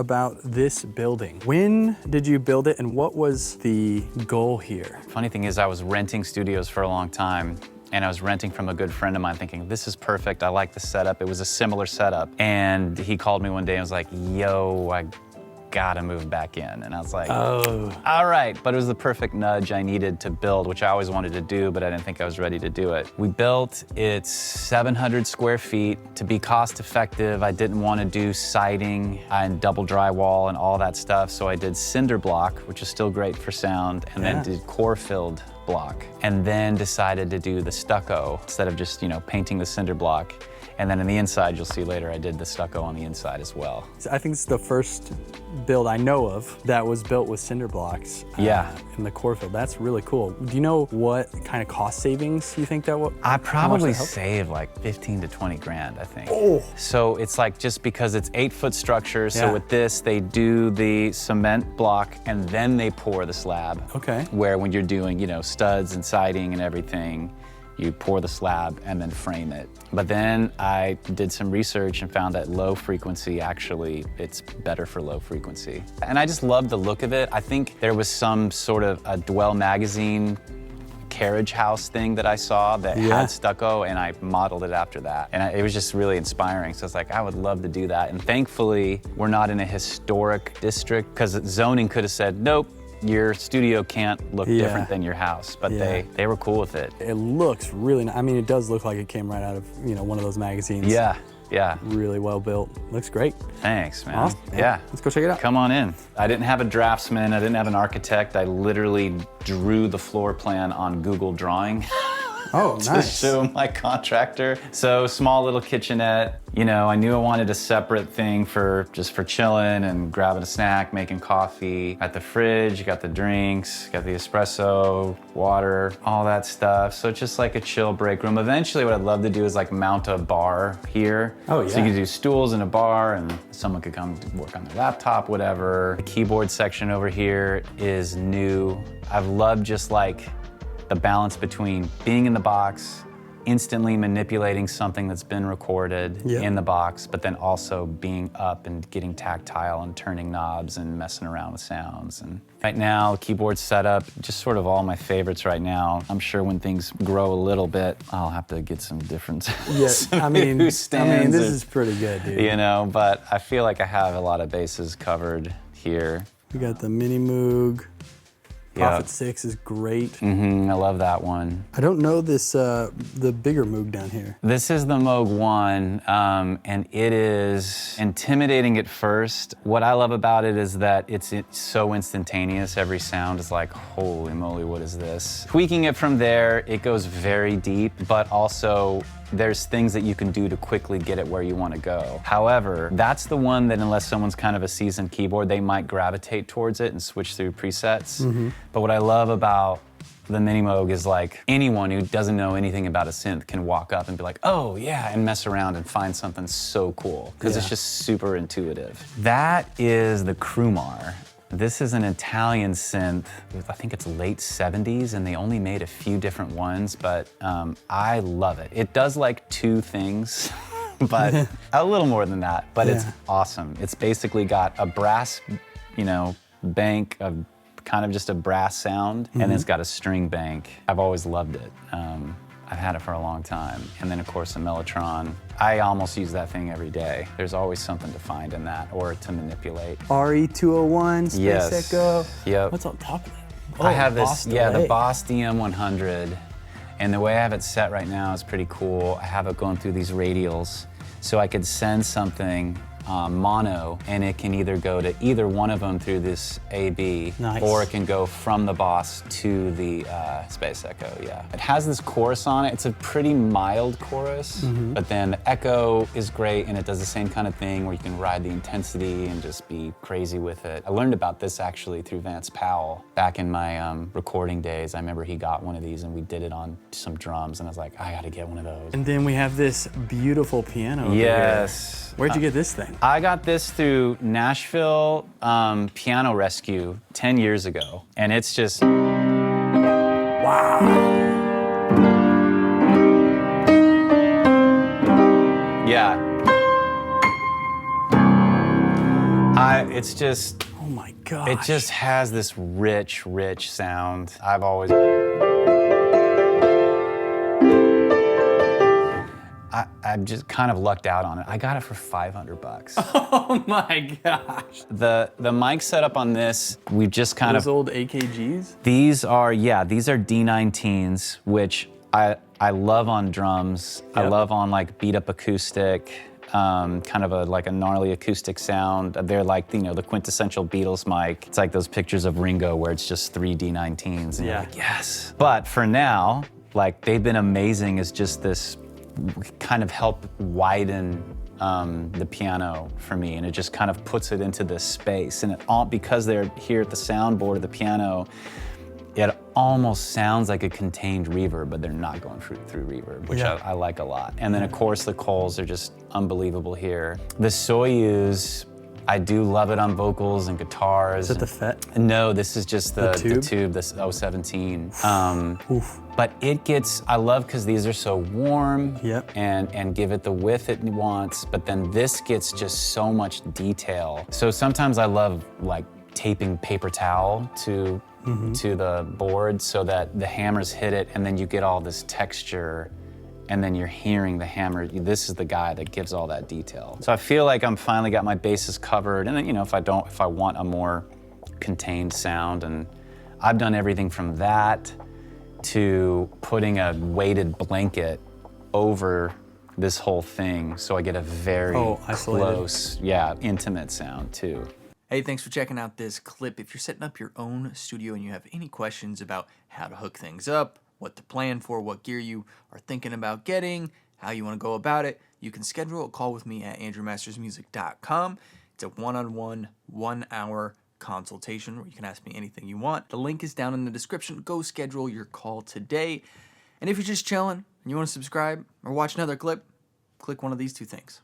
about this building. When did you build it and what was the goal here? Funny thing is I was renting studios for a long time, and I was renting from a good friend of mine thinking, this is perfect, I like the setup. It was a similar setup. And he called me one day and was like, yo, I gotta move back in. And I was like, oh, all right. But it was the perfect nudge I needed to build, which I always wanted to do, but I didn't think I was ready to do it. We built, it's 700 square feet. To be cost effective, I didn't want to do siding and double drywall and all that stuff. So I did Cinderblock, which is still great for sound, and then did core-filled block. And then decided to do the stucco instead of just, painting the cinder block. And then on the inside, you'll see later, I did the stucco on the inside as well. I think it's the first build I know of that was built with cinder blocks. In the core field. That's really cool. Do you know what kind of cost savings you think that will? I probably saved like 15 to 20 grand, I think. Oh. So it's like, just because it's 8-foot structure, so with this, they do the cement block and then they pour the slab. Okay. Where when you're doing, studs and siding and everything, you pour the slab and then frame it. But then I did some research and found that low frequency, actually, it's better for low frequency. And I just love the look of it. I think there was some sort of a Dwell magazine carriage house thing that I saw that had stucco, and I modeled it after that. And it was just really inspiring. So it's like, I would love to do that. And thankfully, we're not in a historic district, because zoning could have said, nope, your studio can't look different than your house, but they were cool with it. It looks really nice. I mean, it does look like it came right out of, one of those magazines. Yeah. Really well built. Looks great. Thanks, man. Awesome. Yeah. Let's go check it out. Come on in. I didn't have a draftsman, I didn't have an architect. I literally drew the floor plan on Google Drawing. Oh, nice. To show my contractor. So small little kitchenette. I knew I wanted a separate thing for chilling and grabbing a snack, making coffee. Got the fridge, got the drinks, got the espresso, water, all that stuff. So it's just like a chill break room. Eventually what I'd love to do is like mount a bar here. Oh, yeah. So you could do stools in a bar and someone could come work on their laptop, whatever. The keyboard section over here is new. I've loved just like the balance between being in the box, instantly manipulating something that's been recorded in the box, but then also being up and getting tactile and turning knobs and messing around with sounds. And right now, keyboard setup, just sort of all my favorites right now. I'm sure when things grow a little bit, I'll have to get some different new stands. This is pretty good, dude. But I feel like I have a lot of bases covered here. We got the Mini Moog. Prophet 6 is great. I love that one. I don't know this, the bigger Moog down here. This is the Moog 1, and it is intimidating at first. What I love about it is that it's so instantaneous. Every sound is like, holy moly, what is this? Tweaking it from there, it goes very deep, but also there's things that you can do to quickly get it where you want to go. However, that's the one that unless someone's kind of a seasoned keyboard, they might gravitate towards it and switch through presets. But what I love about the Mini Moog is like anyone who doesn't know anything about a synth can walk up and be like, oh yeah, and mess around and find something so cool, because it's just super intuitive. That is the Krumar. This is an Italian synth. I think it's late 70s, and they only made a few different ones, but I love it. It does like 2 things, but a little more than that, but it's awesome. It's basically got a brass, bank of kind of just a brass sound, and it's got a string bank. I've always loved it. I've had it for a long time. And then of course the Mellotron. I almost use that thing every day. There's always something to find in that or to manipulate. RE201, Space Echo. Yep. What's on top of it? I have this, the Boss DM100. And the way I have it set right now is pretty cool. I have it going through these radials. So I could send something mono, and it can either go to either one of them through this AB, or it can go from the Boss to the Space Echo, It has this chorus on it. It's a pretty mild chorus, but then the Echo is great, and it does the same kind of thing where you can ride the intensity and just be crazy with it. I learned about this actually through Vance Powell. Back in my recording days, I remember he got one of these and we did it on some drums, and I was like, I gotta get one of those. And then we have this beautiful piano over here. Where'd you get this thing? I got this through Nashville Piano Rescue 10 years ago, and it's just... Wow. Yeah. It's just, Oh my gosh. it just has this rich, rich sound. I've always, I've just kind of lucked out on it. I got it for $500. Oh my gosh. The mic setup on this, we've just kind Those of, old AKGs? these are D19s, which I love on drums. I Yep. love on like beat up acoustic, kind of like a gnarly acoustic sound. They're like, you know, the quintessential Beatles mic. It's like those pictures of Ringo where it's just 3 D19s. And you're Yeah. like, yes. But for now, like they've been amazing as just this kind of help widen the piano for me, and it just kind of puts it into this space. And it all, because they're here at the soundboard of the piano, it almost sounds like a contained reverb, but they're not going through reverb, which Yeah. I like a lot. And then of course the Coles are just unbelievable here. The Soyuz, I do love it on vocals and guitars. Is it the FET? No, this is just the tube? tube, this 017. Oof. But it gets, I love because these are so warm Yep. and give it the width it wants, but then this gets just so much detail. So sometimes I love like taping paper towel to the board so that the hammers hit it and then you get all this texture and then you're hearing the hammer. This is the guy that gives all that detail. So I feel like I'm finally got my bases covered, and then, you know, if I want a more contained sound, and I've done everything from that to putting a weighted blanket over this whole thing so I get a very isolated. close, yeah, intimate sound too. Hey, thanks for checking out this clip. If you're setting up your own studio and you have any questions about how to hook things up, what to plan for, what gear you are thinking about getting, how you want to go about it, you can schedule a call with me at andrewmastersmusic.com. It's a one-on-one, 1-hour consultation where you can ask me anything you want. The link is down in the description. Go schedule your call today. And if you're just chilling and you want to subscribe or watch another clip, click one of these 2 things.